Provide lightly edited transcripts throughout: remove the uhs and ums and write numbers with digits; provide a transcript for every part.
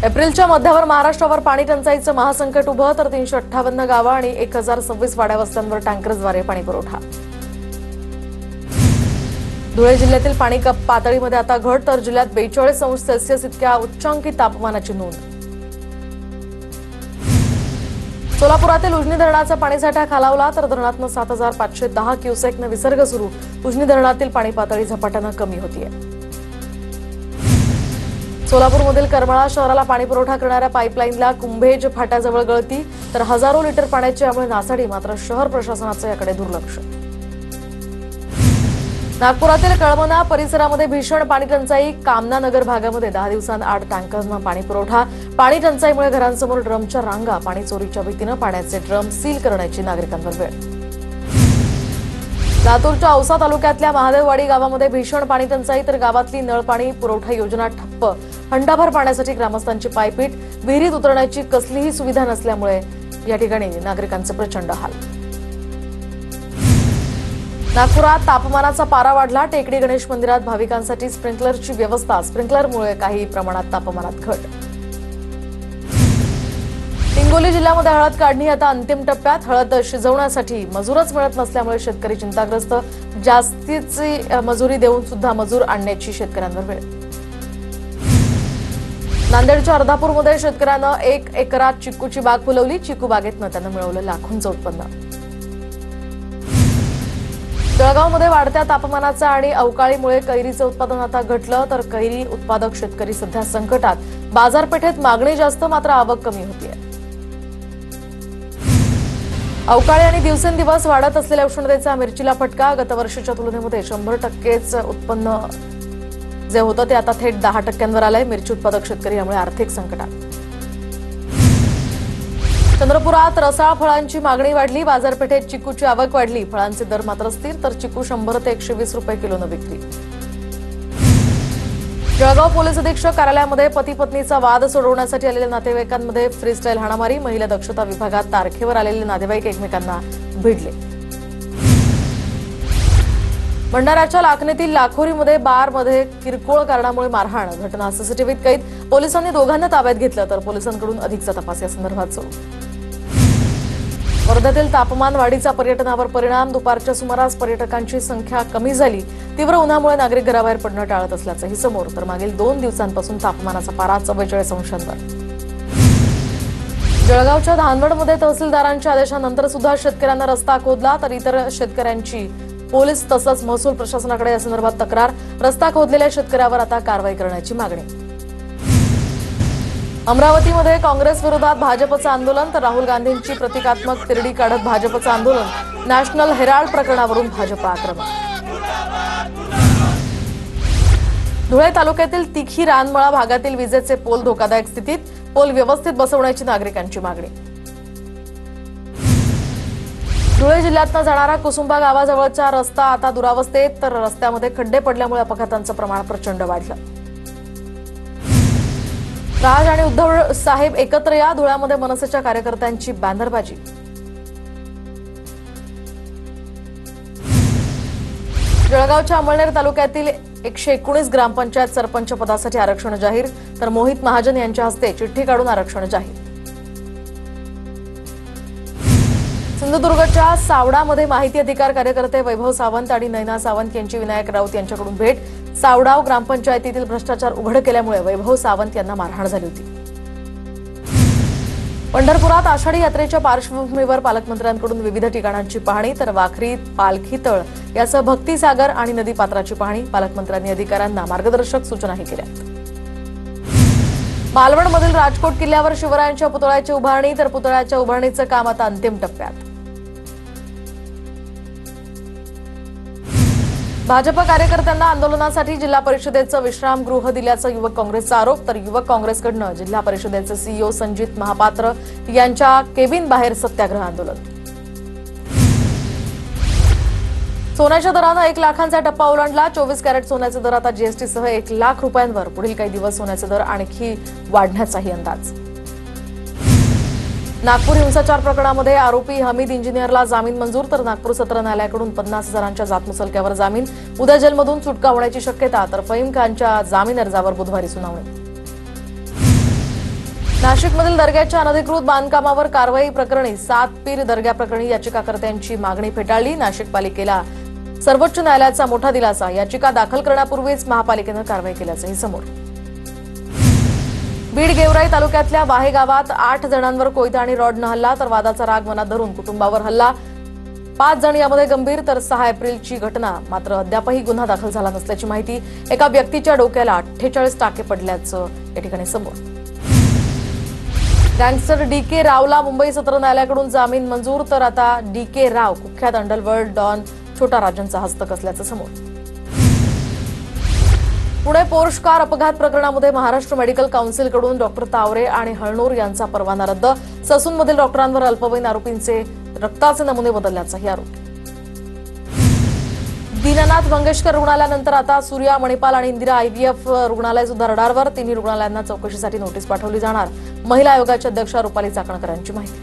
एप्रिलच्या मध्यावर महाराष्ट्रावर पाणी टंचाईचं महासंकट उभं, तर 358 गावं आणि 1026 वाड्या वस्त्यांवर टँकर्सद्वारे पाणी पुरवठा. धुळे जिल्ह्यातील पाणी पातळीमध्ये आता घट, तर जिल्ह्यात 42°C इतक्या उच्चांकी तापमानाची नोंद. सोलापुरातील उजनी धरणाचा पाणीसाठा खालावला, तर धरणातनं 7510 क्युसेकनं विसर्ग सुरू. उजनी धरणातील पाणी पातळी झपाट्यानं कमी होतीये. सोलापूरमधील करमाळा शहराला पाणी पुरवठा करणाऱ्या पाईपलाईनला कुंभेज फाट्याजवळ गळती, तर हजारो लिटर पाण्याची यामुळे नासाडी. मात्र शहर प्रशासनाचं याकडे दुर्लक्ष. नागपुरातील कळमना परिसरामध्ये भीषण पाणी टंचाई. कामना नगर भागामध्ये 10 दिवसांत 8 टँकर्सना पाणी पुरवठा. पाणी टंचाईमुळे घरांसमोर ड्रमच्या रांगा. पाणी चोरीच्या भीतीनं पाण्याचे ड्रम सील करण्याची नागरिकांवर वेळ. लातूरच्या औसा तालुक्यातल्या महादेववाडी गावामध्ये भीषण पाणी टंचाई, तर गावातली नळपाणी पुरवठा योजना ठप्प. हंडाभर पाण्यासाठी ग्रामस्थांची पायपीट. विहिरीत उतरण्याची कसलीही सुविधा नसल्यामुळे या ठिकाणी नागरिकांचे प्रचंड हाल. नागपुरात तापमानाचा पारा वाढला. टेकडी गणेश मंदिरात भाविकांसाठी स्प्रिंकलरची व्यवस्था. स्प्रिंकलरमुळे काही प्रमाणात तापमानात घट. हिंगोली जिल्ह्यामध्ये हळद काढणी आता अंतिम टप्प्यात. हळद शिजवण्यासाठी मजूरच मिळत नसल्यामुळे शेतकरी चिंताग्रस्त. जास्तीची मजुरी देऊन सुद्धा मजूर आणण्याची शेतकऱ्यांवर वेळ. नांदेडच्या अर्धापूरमध्ये शेतकऱ्यानं 1 एकरात चिक्कूची बाग फुलवली. चिक्कू बागेतनं त्यानं मिळवलं लाखोंचं उत्पन्न. जळगावमध्ये वाढत्या तापमानाचा आणि अवकाळीमुळे कैरीचं उत्पादन आता घटलं, तर कैरी उत्पादक शेतकरी सध्या संकटात. बाजारपेठेत मागणी जास्त, मात्र आवक कमी होतीये. अवकाळी आणि दिवसेंदिवस वाढत असलेल्या उष्णतेचा मिरचीला फटका. गतवर्षीच्या तुलनेमध्ये 100%च उत्पन्न जे होतं ते आता थेट 10%वर आलंय. मिरची उत्पादक शेतकरी यामुळे आर्थिक संकटात. चंद्रपुरात रसाळ फळांची मागणी वाढली. बाजारपेठेत चिक्कूची आवक वाढली. फळांचे दर मात्र स्थिर, तर चिक्कू 100 ते 120 रुपये किलोनं विक्री. जळगाव पोलीस अधीक्षक कार्यालयामध्ये पती पत्नीचा वाद सोडवण्यासाठी आलेल्या नातेवाईकांमध्ये फ्रीस्टाईल हाणामारी. महिला दक्षता विभागात तारखेवर आलेले नातेवाईक एकमेकांना भिडले. भंडाऱ्याच्या लाखनीतील लाखोरीमध्ये बारमध्ये किरकोळ कारणामुळे मारहाण. घटना सीसीटीव्हीत कैद. पोलिसांनी दोघांना ताब्यात घेतलं, तर पोलिसांकडून अधिकचा तपास या संदर्भात सुरू. वर्ध्यातील तापमान वाढीचा पर्यटनावर परिणाम. दुपारच्या सुमारास पर्यटकांची संख्या कमी झाली. तीव्र उन्हामुळे नागरिक घराबाहेर पडणं टाळत असल्याचंही समोर. तर मागील 2 दिवसांपासून तापमानाचा पारा 44°वर. जळगावच्या धानवडमध्ये तहसीलदारांच्या आदेशानंतर सुद्धा शेतकऱ्यांना रस्ता खोदला, तर इतर शेतकऱ्यांची पोलीस तसंच महसूल प्रशासनाकडे या संदर्भात तक्रार. रस्ता खोदलेल्या शेतकऱ्यावर आता कारवाई करण्याची मागणी. अमरावतीमध्ये काँग्रेस विरोधात भाजपचं आंदोलन, तर राहुल गांधींची प्रतिकात्मक तिरडी काढत भाजपचं आंदोलन. नॅशनल हेराल्ड प्रकरणावरून भाजप आक्रमक. धुळे तालुक्यातील तिखी रानमळा भागातील विजेचे पोल धोकादायक स्थितीत. पोल व्यवस्थित बसवण्याची नागरिकांची मागणी. धुळे जिल्ह्यातनं जाणारा कुसुंबा गावाजवळचा रस्ता आता दुरावस्थेत, तर रस्त्यामध्ये खड्डे पडल्यामुळे अपघातांचं प्रमाण प्रचंड वाढलं. राज आणि उद्धव साहेब एकत्र या. धुळ्यामध्ये मनसेच्या कार्यकर्त्यांची बॅनरबाजी. जळगावच्या अमळनेर तालुक्यातील 119 ग्रामपंचायत सरपंच पदासाठी आरक्षण जाहीर, तर मोहित महाजन यांच्या हस्ते चिठ्ठी काढून आरक्षण जाहीर. सिंधुदुर्गच्या सावडामध्ये माहिती अधिकार कार्यकर्ते वैभव सावंत आणि नैना सावंत यांची विनायक राऊत यांच्याकडून भेट. सावडाव ग्रामपंचायतीतील भ्रष्टाचार उघड केल्यामुळे वैभव सावंत यांना मारहाण झाली होती. पंढरपुरात आषाढी यात्रेच्या पार्श्वभूमीवर पालकमंत्र्यांकडून विविध ठिकाणांची पाहणी, तर वाखरी पालखी तळ यासह भक्तीसागर आणि नदीपात्राची पाहणी. पालकमंत्र्यांनी अधिकाऱ्यांना मार्गदर्शक सूचनाही केल्या. मालवणमधील राजकोट किल्ल्यावर शिवरायांच्या पुतळ्याची उभारणी, तर पुतळ्याच्या उभारणीचं काम आता अंतिम टप्प्यात. भाजप कार्यकर्त्यांना आंदोलनासाठी जिल्हा परिषदेचं विश्रामगृह दिल्याचा युवक काँग्रेसचा आरोप, तर युवक काँग्रेसकडनं जिल्हा परिषदेचे सीईओ संजित महापात्र यांच्या केबिन बाहेर सत्याग्रह आंदोलन. सोन्याच्या दरानं 1 लाखांचा टप्पा ओलांडला. 24 कॅरेट सोन्याचे दर आता जीएसटीसह 1 लाख रुपयांवर. पुढील काही दिवस सोन्याचे दर आणखी वाढण्याचाही अंदाज. नागपूर हिंसाचार प्रकरणामध्ये आरोपी हमीद इंजिनियरला जामीन मंजूर, तर नागपूर सत्र न्यायालयाकडून 50,000च्या जातमुचलक्यावर जामीन. उद्या जेलमधून सुटका होण्याची शक्यता, तर फहीम खानच्या जामीन अर्जावर बुधवारी सुनावणी. नाशिकमधील दर्ग्याच्या अनधिकृत बांधकामावर कारवाई प्रकरणी 7 पीर दर्गा प्रकरणी याचिकाकर्त्यांची मागणी फेटाळली। नाशिक पालिकेला सर्वोच्च न्यायालयाचा मोठा दिलासा। याचिका दाखल करण्यापूर्वीच महापालिकेनं कारवाई केल्याचंही समोर। बीड गेवराई तालुक्यातल्या वाहे गावात 8 जणांवर कोयता आणि रॉडनं हल्ला तर वादाचा राग मनात धरून कुटुंबावर हल्ला। 5 जण यामध्ये गंभीर तर 6 एप्रिलची घटना मात्र अद्यापही गुन्हा दाखल झाला नसल्याची माहिती। एका व्यक्तीच्या डोक्याला 48 टाके पडल्याचं या ठिकाणी समोर। Gangster DK. रावला मुंबई सत्र न्यायालयाकडून जामीन मंजूर तर आता डी.के. राव कुख्यात अंडरवर्ल्ड डॉन छोटा राजनचा हस्तक असल्याचं समोर। पुणे पोर्श कार अपघात प्रकरणामध्ये महाराष्ट्र मेडिकल काउन्सिलकडून डॉक्टर तावरे आणि हळनूर यांचा परवाना रद्द। ससूनमधील डॉक्टरांवर अल्पवयीन आरोपींचे रक्ताचे नमुने बदलल्याचाही आरोप। दीनानाथ मंगेशकर रुग्णालयानंतर आता सूर्या, मणिपाल आणि इंदिरा आयव्हीएफ रुग्णालय सुद्धा रडारवर। तिन्ही रुग्णालयांना चौकशीसाठी नोटीस पाठवली जाणार। महिला आयोगाच्या अध्यक्षा रुपाली चाकणकर यांची माहिती।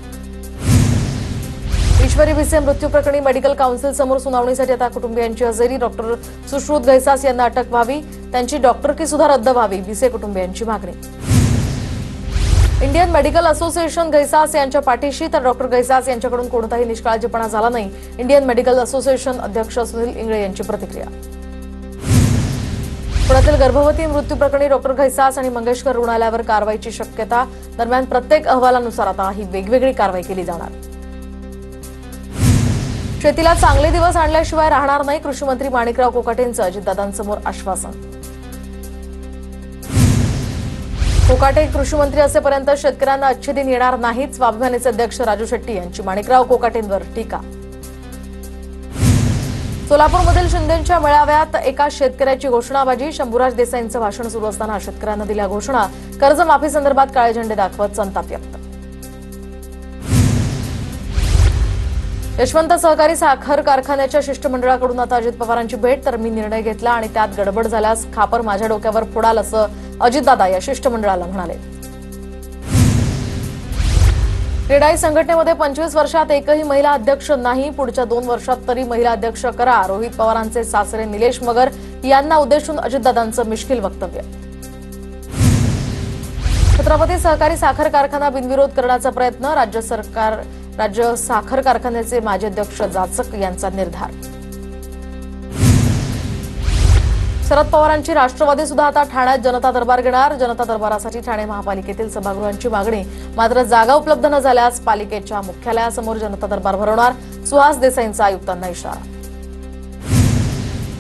ईश्वरी भिसे मृत्यू प्रकरणी मेडिकल काउन्सिल समोर सुनावणीसाठी आता कुटुंबियांची हजेरी। डॉक्टर सुश्रुत घैसास यांना अटक व्हावी, त्यांची डॉक्टरकी सुद्धा रद्द व्हावी, भिसे कुटुंबियांची मागणी। इंडियन मेडिकल असोसिएशन घैसास यांच्या पाठीशी तर डॉक्टर घैसास यांच्याकडून कोणताही निष्काळजीपणा झाला नाही। इंडियन मेडिकल असोसिएशन अध्यक्ष सुनील इंगळे यांची प्रतिक्रिया। पुण्यातील गर्भवती मृत्यू प्रकरणी डॉक्टर घैसास आणि मंगेशकर रुग्णालयावर कारवाईची शक्यता। दरम्यान प्रत्येक अहवालानुसार आता ही वेगवेगळी कारवाई केली जाणार। शेतीला चांगले दिवस आणल्याशिवाय राहणार नाही, कृषी मंत्री माणिकराव कोकाटेंचं अजितदादांसमोर आश्वासन। कोकाटे कृषी मंत्री असेपर्यंत शेतकऱ्यांना अच्छे दिन येणार नाहीत, स्वाभिमानीचे अध्यक्ष राजू शेट्टी यांची माणिकराव कोकाटेंवर टीका। सोलापूरमधील शिंदेंच्या मेळाव्यात एका शेतकऱ्याची घोषणाबाजी। शंभूराज देसाईंचं भाषण सुरू असताना शेतकऱ्यांना दिल्या घोषणा। कर्जमाफी संदर्भात काळे झेंडे दाखवत संताप व्यक्त। यशवंत सहकारी साखर कारखान्याच्या शिष्टमंडळाकडून आता अजित पवारांची भेट। तर मी निर्णय घेतला आणि त्यात गडबड झाल्यास खापर माझ्या डोक्यावर फोडाल असं अजितदादा या शिष्टमंडळाला म्हणाले। क्रेडाई संघटनेमध्ये 25 वर्षात एकही महिला अध्यक्ष नाही, पुढच्या 2 वर्षात तरी महिला अध्यक्ष करा। रोहित पवारांचे सासरे निलेश मगर यांना उद्देशून अजितदादांचं मिश्किल वक्तव्य। छत्रपती सहकारी साखर कारखाना बिनविरोध करण्याचा प्रयत्न। राज्य साखर कारखान्याचे माजी अध्यक्ष जाचक यांचा निर्धार। शरद पवारांची राष्ट्रवादी सुद्धा आता ठाण्यात जनता दरबार घेणार। जनता दरबारासाठी ठाणे महापालिकेतील सभागृहांची मागणी, मात्र जागा उपलब्ध न झाल्यास पालिकेच्या मुख्यालयासमोर जनता दरबार भरवणार। सुहास देसाईंचा आयुक्तांना इशारा।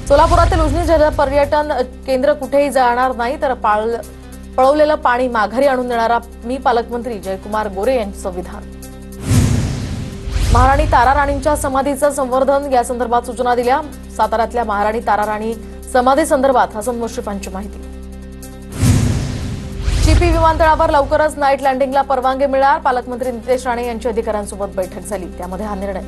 सोलापुरातील उजनी जल पर्यटन केंद्र कुठेही जाणार नाही तर पळवलेलं पाणी माघारी आणून देणारा मी पालकमंत्री जयकुमार गोरे यांचं विधान। महाराणी ताराराणींच्या समाधीचं संवर्धन या संदर्भात सूचना दिल्या। साताऱ्यातल्या महाराणी ताराराणी समाधी संदर्भात हसन मुश्रीफांची माहिती। चिपी विमानतळावर लवकरच नाईट लँडिंगला परवानगी मिळणार। पालकमंत्री नितेश राणे यांची अधिकाऱ्यांसोबत बैठक झाली, त्यामध्ये हा निर्णय।